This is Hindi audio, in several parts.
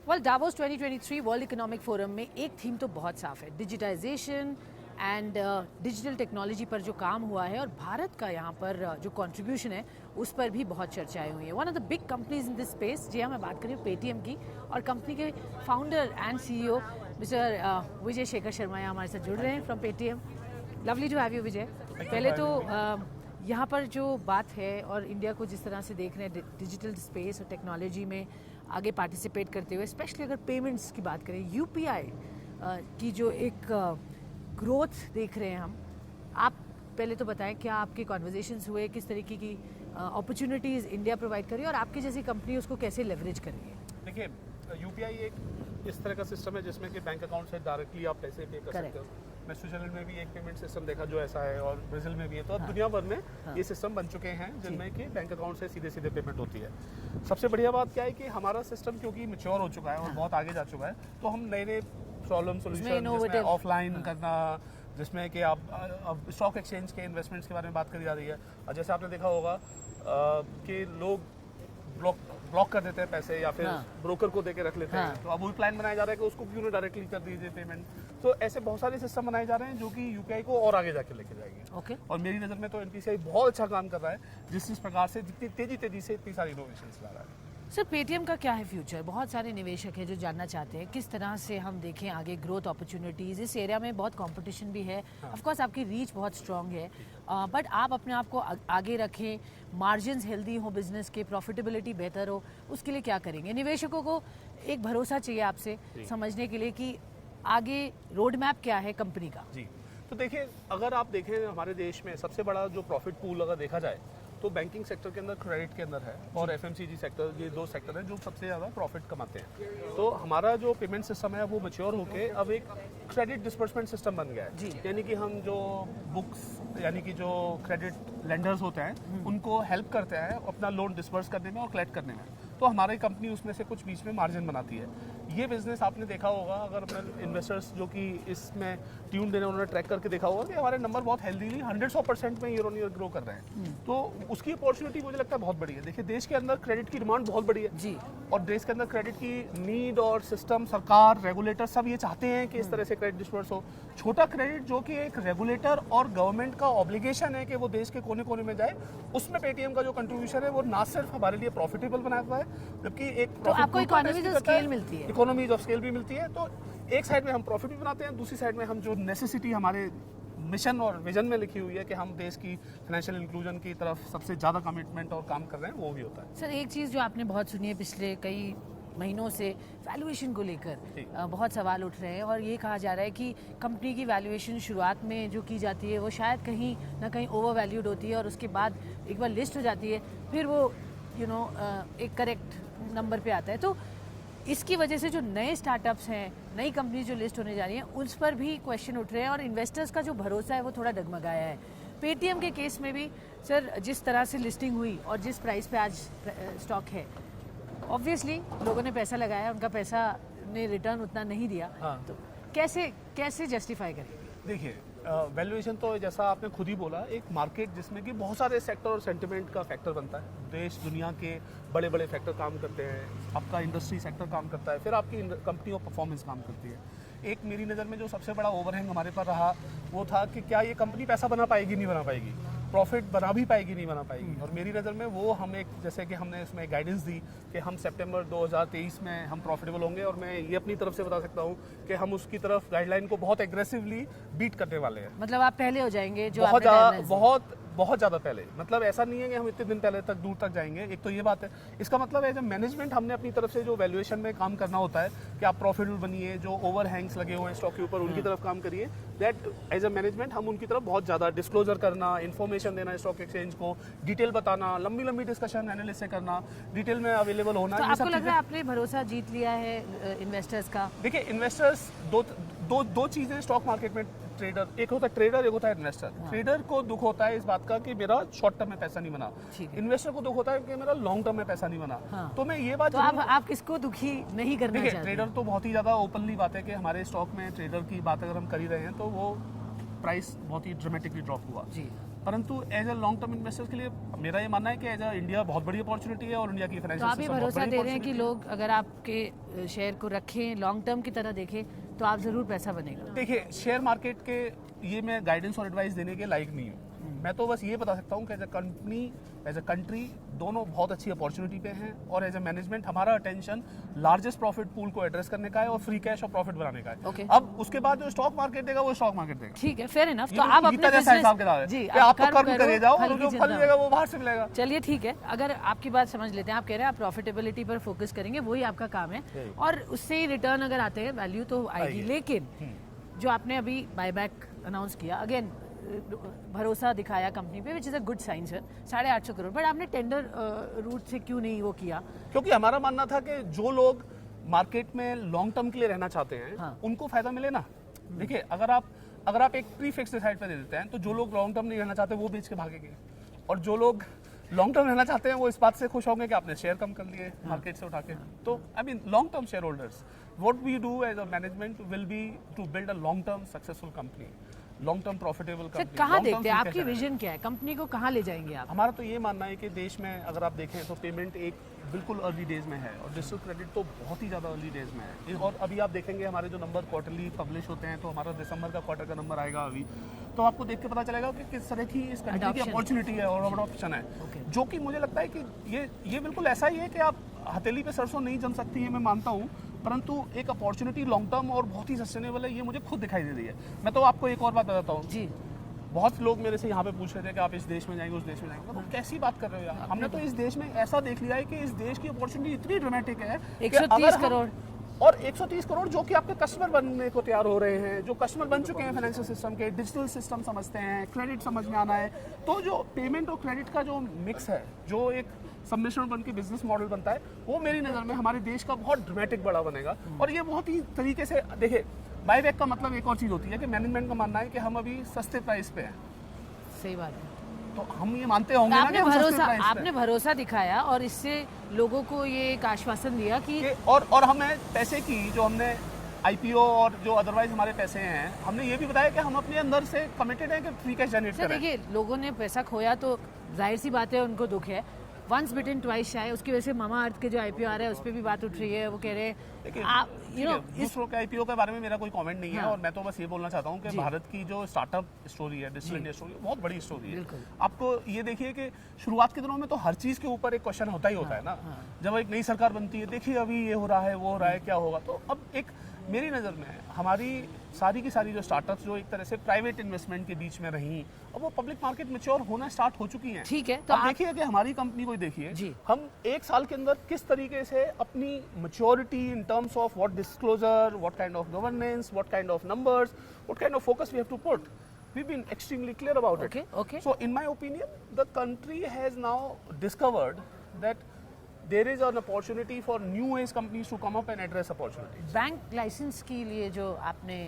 Well Davos 2023 world economic forum में एक थीम तो बहुत साफ है, डिजिटाइजेशन एंड डिजिटल टेक्नोलॉजी पर जो काम हुआ है और भारत का यहाँ पर जो कंट्रीब्यूशन है उस पर भी बहुत चर्चाएं हुई हैं। One of the big companies in this space, जी हाँ, मैं बात कर रही हूँ पेटीएम की, और कंपनी के founder and CEO mister Vijay Shekhar Sharma यहाँ हमारे साथ जुड़ रहे हैं from Paytm. Lovely to have you Vijay. पहले तो यहाँ पर जो बात है और इंडिया को जिस तरह से देख रहे हैं डिजिटल स्पेस और टेक्नोलॉजी में आगे पार्टिसिपेट करते हुए, स्पेशली अगर पेमेंट्स की बात करें, यूपीआई की जो एक ग्रोथ देख रहे हैं हम, आप पहले तो बताएं क्या आपके कॉन्वर्जेशंस हुए, किस तरीके की अपॉर्चुनिटीज़ इंडिया प्रोवाइड कर रही है और आपकी जैसी कंपनी उसको कैसे लेवरेज कर रही है? देखिए, यूपीआई एक इस तरह का सिस्टम है जिसमें कि बैंक अकाउंट से डायरेक्टली आप पैसे पे कर सकते हो। मैं स्विट्जरलैंड में भी एक पेमेंट सिस्टम देखा जो ऐसा है, और ब्राज़ील में भी है। तो अब दुनिया भर में ये सिस्टम बन चुके हैं जिनमें कि बैंक अकाउंट से सीधे सीधे पेमेंट होती है। सबसे बढ़िया बात क्या है कि हमारा सिस्टम क्योंकि मैच्योर हो चुका है और बहुत आगे जा चुका है, तो हम नए नए प्रॉब्लम सोल्यूशन ऑफलाइन करना, जिसमें कि आप अब स्टॉक एक्सचेंज के इन्वेस्टमेंट्स के बारे में बात करी जा रही है। और जैसे आपने देखा होगा कि लोग ब्लॉक कर देते हैं पैसे या फिर ब्रोकर को देके रख लेते हैं, तो अब वही प्लान बनाया जा रहा है कि उसको क्यों ना डायरेक्टली कर दीजिए पेमेंट। तो ऐसे बहुत सारे सिस्टम बनाए जा रहे हैं जो कि यूपीआई को और आगे जाके लेके जाएंगे। और मेरी नज़र में तो एनपीसीआई बहुत अच्छा काम कर रहा है, जिस प्रकार से जितनी तेजी से इतनी सारी इनोवेशंस ला रहा है। सर, पेटीएम का क्या है फ्यूचर? बहुत सारे निवेशक हैं जो जानना चाहते हैं किस तरह से हम देखें आगे ग्रोथ अपॉर्चुनिटीज़। इस एरिया में बहुत कंपटीशन भी है, ऑफ कोर्स आपकी रीच बहुत स्ट्रांग है, बट आप अपने आप को आगे रखें, मार्जिन्स हेल्दी हो, बिजनेस के प्रॉफिटेबिलिटी बेहतर हो, उसके लिए क्या करेंगे? निवेशकों को एक भरोसा चाहिए आपसे समझने के लिए कि आगे रोड मैप क्या है कंपनी का। जी, तो देखिए, अगर आप देखें हमारे देश में सबसे बड़ा जो प्रॉफिट पूल अगर देखा जाए तो बैंकिंग सेक्टर के अंदर, क्रेडिट के अंदर है, और एफएमसीजी सेक्टर, ये दो सेक्टर हैं जो सबसे ज़्यादा प्रॉफिट कमाते हैं। तो हमारा जो पेमेंट सिस्टम है वो मैच्योर होके अब एक क्रेडिट डिस्बर्समेंट सिस्टम बन गया है। यानी कि हम जो बुक्स, यानी कि जो क्रेडिट लेंडर्स होते हैं उनको हेल्प करते हैं अपना लोन डिस्बर्स करने में और कलेक्ट करने में। तो हमारी कंपनी उसमें से कुछ बीच में मार्जिन बनाती है। ये बिजनेस आपने देखा होगा, अगर अपने इन्वेस्टर्स जो कि इसमें ट्यून देने, उन्होंने ट्रैक करके देखा होगा कि हमारे नंबर बहुत हेल्दीली 100% में ईयर ऑन ईयर ग्रो कर रहे हैं। तो उसकी अपॉर्चुनिटी मुझे लगता है बहुत बड़ी है। देखिए, देश के अंदर क्रेडिट की डिमांड बहुत बड़ी है जी, और देश के अंदर क्रेडिट की नीड और सिस्टम, सरकार, रेगुलेटर सब ये चाहते हैं कि इस तरह से क्रेडिट डिस्पर्स हो। छोटा क्रेडिट जो कि एक रेगुलेटर और गवर्नमेंट का ऑब्लिगेशन है कि वो देश के कोने कोने में जाए, उसमें पेटीएम का जो कंट्रीब्यूशन है वो ना सिर्फ हमारे लिए प्रॉफिटेबल बनाता है, जबकि एक तो आपको इकोनॉमीज ऑफ स्केल मिलती है। इकोनॉमीज ऑफ स्केल भी मिलती है। तो एक साइड में हम प्रॉफिट भी बनाते हैं, दूसरी साइड में हम जो नेसेसिटी हमारे मिशन और विजन में लिखी हुई है कि हम देश की फाइनेंशियल इंक्लूजन की तरफ सबसे ज़्यादा कमिटमेंट और काम कर रहे हैं, वो भी होता है। सर, एक चीज़ जो आपने बहुत सुनी है पिछले कई महीनों से, वैल्यूएशन को लेकर बहुत सवाल उठ रहे हैं, और ये कहा जा रहा है कि कंपनी की वैल्यूएशन शुरुआत में जो की जाती है वो शायद कहीं ना कहीं ओवर वैल्यूड होती है, और उसके बाद एक बार लिस्ट हो जाती है फिर वो एक करेक्ट नंबर पे आता है। तो इसकी वजह से जो नए स्टार्टअप्स हैं, नई कंपनी जो लिस्ट होने जा रही हैं, उस पर भी क्वेश्चन उठ रहे हैं और इन्वेस्टर्स का जो भरोसा है वो थोड़ा डगमगाया है। पेटीएम के केस में भी सर, जिस तरह से लिस्टिंग हुई और जिस प्राइस पे आज स्टॉक है, ऑब्वियसली लोगों ने पैसा लगाया, उनका पैसा ने रिटर्न उतना नहीं दिया। तो कैसे जस्टिफाई करेंगे? देखिए, वैल्यूएशन तो जैसा आपने खुद ही बोला, एक मार्केट जिसमें कि बहुत सारे सेक्टर और सेंटिमेंट का फैक्टर बनता है। देश दुनिया के बड़े बड़े फैक्टर काम करते हैं, आपका इंडस्ट्री सेक्टर काम करता है, फिर आपकी कंपनी और परफॉर्मेंस काम करती है। एक मेरी नज़र में जो सबसे बड़ा ओवरहैंग हमारे पर रहा वो था कि क्या ये कंपनी पैसा बना पाएगी, नहीं बना पाएगी, प्रॉफिट बना भी पाएगी, नहीं बना पाएगी। और मेरी नज़र में वो हम एक, जैसे कि हमने इसमें गाइडेंस दी कि हम सितंबर 2023 में हम प्रॉफिटेबल होंगे, और मैं ये अपनी तरफ से बता सकता हूँ कि हम उसकी तरफ गाइडलाइन को बहुत एग्रेसिवली बीट करने वाले हैं। मतलब आप पहले हो जाएंगे जो बहुत ज़्यादा पहले। मतलब ऐसा नहीं है कि हम इतने दिन पहले तक दूर तक जाएंगे, एक तो ये बात है। इसका मतलब है जब मैनेजमेंट हमने अपनी तरफ से जो वैल्यूएशन में काम करना होता है कि आप प्रॉफिटेबल बनिए, जो ओवरहैंग्स लगे हुए हैं स्टॉक के ऊपर उनकी तरफ काम करिए, दैट एज अ मैनेजमेंट हम उनकी तरफ बहुत ज़्यादा डिस्क्लोजर करना, इन्फॉर्मेशन देना स्टॉक एक्सचेंज को, डिटेल बताना, लंबी डिस्कशन एनालिस्ट से करना, डिटेल में अवेलेबल होना। तो आपको लग रहा है आपने भरोसा जीत लिया है इन्वेस्टर्स का? देखिए, इन्वेस्टर्स दो चीज़ें स्टॉक मार्केट में, ट्रेडर एक होता है, ट्रेडर एक होता है इन्वेस्टर। ट्रेडर को दुख होता है इस बात का कि मेरा शॉर्ट टर्म में पैसा नहीं बना, इन्वेस्टर को दुख होता है कि मेरा लॉन्ग टर्म में पैसा नहीं बना। तो मैं ये बात, तो आप किसको दुखी नहीं करना चाहते? ट्रेडर तो बहुत ही ज़्यादा ओपनली बात है कि हमारे स्टॉक में ट्रेडर की बात अगर हम कर ही रहे हैं तो वो प्राइस बहुत ही ड्रामेटिकली ड्रॉप हुआ। परंतु as a long term investors के लिए मेरा ये मानना है कि एज अ इंडिया बहुत बड़ी अपॉर्चुनिटी है और इंडिया की तो फाइनेंशियल आप ये सिस्टम बहुत भरोसा बड़ी दे रहे हैं कि opportunity है। लोग अगर आपके शेयर को रखें, लॉन्ग टर्म की तरह देखें, तो आप ज़रूर पैसा बनेगा। देखिए, शेयर मार्केट के ये मैं गाइडेंस और एडवाइस देने के लायक नहीं हूँ। मैं तो बस ये बता सकता हूँ कि as a company, as a country, दोनों बहुत अच्छी अपॉर्चुनिटी पे हैं और एज अ मैनेजमेंट हमारा अटेंशन लार्जेस्ट प्रॉफिट पूल को एड्रेस करने का है और फ्री कैश और प्रॉफिट बनाने का है। Okay. अब उसके बाद जो स्टॉक मार्केट देगा वो स्टॉक मार्केट देगा। ठीक है, फेयर इनफ। ये तो आप अपने गीता जैसा हिसाब किताब है जी, कि आप तो कर्म करो, करे जाओ और फल की जो चिंता फल मत। मिलेगा वो बाहर से मिलेगा। चलिए ठीक है, अगर आपकी बात समझ लेते हैं, आप कह रहे हैं आप प्रॉफिटेबिलिटी पर फोकस करेंगे, वही आपका काम है यही। और उससे ही रिटर्न अगर आते हैं वैल्यू तो आएगी। आएगी। लेकिन जो आपने अभी बायबैक अनाउंस किया, अगेन भरोसा दिखाया कंपनी पे, which is a good sign sir, 850 crore, but आपने टेंडर रूट से क्यों नहीं वो किया? क्योंकि हमारा मानना था कि जो लोग मार्केट में लॉन्ग टर्म के लिए रहना चाहते हैं हाँ। उनको फायदा मिले ना। देखिए, अगर आप एक प्री फिक्स डिसाइड पे दे देते हैं तो जो लोग लॉन्ग टर्म नहीं रहना चाहते वो बेच के भागेंगे, और जो लोग लॉन्ग टर्म रहना चाहते हैं वो इस बात से खुश होंगे कि आपने शेयर कम कर लिए मार्केट से उठा के। तो I mean long term shareholders, what we do as a management will be to build a long term successful company, long term profitable sir company. कहाँ देखते हैं, आपकी विजन क्या है, कंपनी को कहाँ ले जाएंगे आप? हमारा तो ये मानना है कि देश में अगर आप देखें तो पेमेंट एक बिल्कुल अर्ली डेज में है और डिजिटल क्रेडिट तो बहुत ही ज़्यादा अर्ली डेज में है। और अभी आप देखेंगे हमारे जो नंबर क्वार्टरली पब्लिश होते हैं तो हमारा दिसंबर का क्वार्टर का नंबर आएगा अभी, तो आपको देख के पता चलेगा कि किस तरह की इस कंट्री की Adoption। अपॉर्चुनिटी है और अडॉप्शन है। Okay। जो कि मुझे लगता है कि ये बिल्कुल ऐसा ही है कि आप हथेली पे सरसों नहीं जम सकती है, मैं मानता हूँ, परंतु एक अपॉर्चुनिटी लॉन्ग टर्म और बहुत ही सस्टेनेबल है, ये मुझे खुद दिखाई दे रही है। मैं तो आपको एक और बात बताता हूँ, जी, बहुत लोग मेरे से यहाँ पे पूछ रहे थे कि आप इस देश में जाएंगे उस देश में जाएंगे, तो कैसी बात कर रहे हो यार। हमने तो इस देश में ऐसा देख लिया है कि इस देश की अपॉर्चुनिटी इतनी ड्रामेटिक है कि 130 अगर हम- करोड़। और 130 करोड़ जो कि आपके कस्टमर बनने को तैयार हो रहे हैं, जो कस्टमर बन चुके हैं फाइनेंशियल सिस्टम के, डिजिटल सिस्टम समझते हैं, क्रेडिट समझ में आना है, तो जो पेमेंट और क्रेडिट का जो मिक्स है, जो एक सम्मिश्रण बन के बिजनेस मॉडल बनता है, वो मेरी नज़र में हमारे देश का बहुत ड्रामेटिक बड़ा बनेगा। और ये बहुत ही तरीके से देखिए, बायबैक का मतलब एक और चीज़ होती है कि मैनेजमेंट का मानना है कि हम अभी सस्ते प्राइस पे हैं, सही बात है। तो हम ये मानते होंगे ना कि आपने हम सस्ते भरोसा प्राइस पे आपने भरोसा दिखाया और इससे लोगों को ये एक आश्वासन दिया कि हैं। और हमें पैसे की जो हमने आईपीओ और जो अदरवाइज हमारे पैसे हैं, हमने ये भी बताया कि हम अपने अंदर से कमिटेड हैं कि फ्री कैश जनरेट सर करें। देखिए, लोगों ने पैसा खोया तो जाहिर सी बात है उनको दुख है, वंस बिटन ट्वाइस शाय, उसकी वजह से मामा अर्थ के जो आईपीओ आ रहा है उस पर भी बात उठ रही है। वो कह रहे देखिए, हैं आप ठीक यू नो है, दूसरों के आईपीओ के बारे में मेरा कोई कमेंट नहीं है, हाँ। और मैं तो बस ये बोलना चाहता हूँ कि जी। भारत की जो स्टार्टअप स्टोरी है, डिजिटल इंडिया स्टोरी, बहुत बड़ी स्टोरी है। बिल्कुल। आपको ये देखिए कि शुरुआत के दिनों में तो हर चीज़ के ऊपर एक क्वेश्चन होता ही होता है ना। जब एक नई सरकार बनती है, देखिए अभी ये हो रहा है, वो हो रहा है, क्या होगा। तो अब एक मेरी नज़र में हमारी सारी की सारी जो स्टार्टअप्स जो एक तरह से प्राइवेट इन्वेस्टमेंट के बीच में रहीं, अब वो पब्लिक मार्केट मैच्योर होना स्टार्ट हो चुकी हैं। ठीक है, तो अब आप देखिए कि हमारी कंपनी को देखिए, जी। हम एक साल के अंदर किस तरीके से अपनी maturity in terms of what disclosure, what kind of governance, what kind of numbers, what kind of focus we have to put, we've been extremely clear about it. Okay. So in my opinion, the country has now discovered that there is an opportunity for new age companies to come up and address opportunities. Bank licence के लिए जो आपने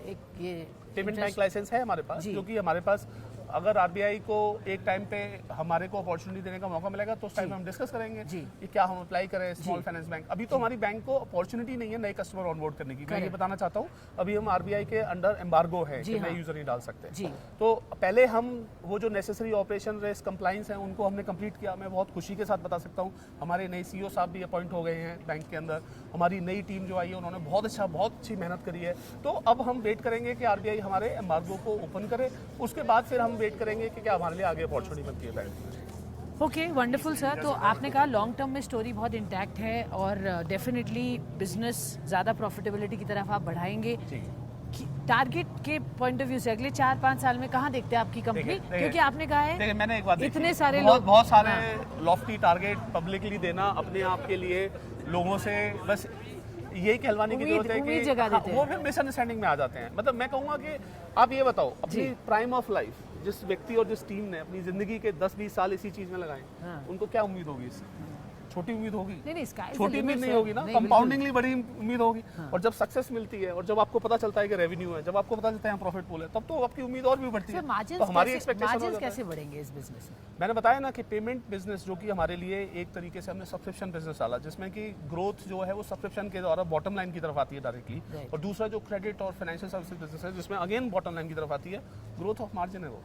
एक ये पेमेंट बैंक लाइसेंस है हमारे पास, जी। क्योंकि हमारे पास अगर आरबीआई को एक टाइम पे हमारे को अपॉर्चुनिटी देने का मौका मिलेगा तो उस टाइम जी। हम डिस्कस करेंगे जी। कि क्या हम अप्लाई करें स्मॉल जी। Finance bank. अभी तो हमारी बैंक को अपॉर्चुनिटी नहीं है नए कस्टमर ऑनबोर्ड करने की। मैं ये Correct। बताना चाहता हूँ, अभी हम आरबीआई के अंडर एम्बार्गो है जी कि नए हाँ। यूजर नहीं डाल सकते। जी। तो पहले हम वो जो नेसेसरी ऑपरेशन रिस्क कंप्लाइंस है उनको हमने कंप्लीट किया। मैं बहुत खुशी के साथ बता सकता हूँ हमारे नए सीईओ साहब भी अपॉइंट हो गए हैं बैंक के अंदर। हमारी नई टीम जो आई है उन्होंने बहुत अच्छी मेहनत करी है। तो अब हम वेट करेंगे कि आरबीआई हमारे एम्बार्गो को ओपन करे, उसके बाद फिर हम वेट करेंगे कि क्या हमारे लिए आगे अपॉर्चुनिटी बनती है बैंक में। Okay, wonderful sir. तो आपने कहा लॉन्ग टर्म में स्टोरी बहुत इंटैक्ट है और डेफिनेटली बिजनेस ज़्यादा प्रॉफिटेबिलिटी की तरफ आप बढ़ाएंगे। टारगेट के पॉइंट ऑफ व्यू से अगले 4-5 साल में कहाँ देखते हैं आपकी कंपनी? देखिए, क्योंकि आपने कहा है देखिए, मैंने एक बात देखी, इतने सारे बहुत, लोग बहुत सारे लॉफ्टी टारगेट पब्लिकली देना अपने आप के लिए लोगों से बस यही कहलवाने की जरूरत है उम्मीद कि जगा देते हैं। वो फिर मिसअंडरस्टैंडिंग में आ जाते हैं। मतलब मैं कहूँगा कि आप ये बताओ, अपनी प्राइम ऑफ लाइफ जिस व्यक्ति और जिस टीम ने अपनी जिंदगी के 10-20 साल इसी चीज में लगाए, हाँ। उनको क्या उम्मीद होगी इससे? छोटी उम्मीद होगी? नहीं, sky is the छोटी उम्मीद limit, नहीं sir। होगी ना, नहीं, बिल्कुल। कंपाउंडिंगली बड़ी उम्मीद होगी। और जब सक्सेस मिलती है और जब आपको पता चलता है कि रेवेन्यू है, जब आपको पता चलता है प्रॉफिट पूल है, तब तो आपकी उम्मीद और भी बढ़ती है। सर मार्जिन तो हमारी एक्सपेक्टेशन कैसे बढ़ेंगे इस बिजनेस में? मैंने बताया ना कि पेमेंट बिजनेस जो कि हमारे लिए एक तरीके से हमने सब्सक्रिप्शन बिजनेस डाला, जिसमें कि ग्रोथ जो है वो सब्सक्रिप्शन के द्वारा बॉटम लाइन की तरफ आती है डायरेक्टली। Right। और दूसरा जो क्रेडिट और फाइनेंशियल सर्विसेज बिजनेस है जिसमें अगेन बॉटम लाइन की तरफ आती है, ग्रोथ ऑफ मार्जिन है वो।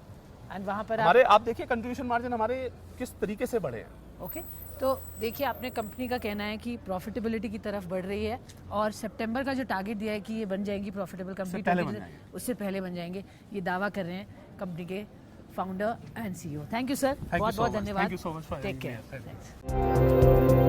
एंड वहाँ पर हमारे आप देखिए कंट्रीब्यूशन मार्जिन हमारे किस तरीके से बढ़े हैं। ओके तो देखिए आपने कंपनी का कहना है कि प्रॉफिटेबिलिटी की तरफ बढ़ रही है और सितंबर का जो टारगेट दिया है कि ये बन जाएगी प्रॉफिटेबल कंपनी, उससे पहले बन जाएंगे, ये दावा कर रहे हैं कंपनी के founder and CEO. Thank you sir, बहुत बहुत धन्यवाद। Thank you so much for take care.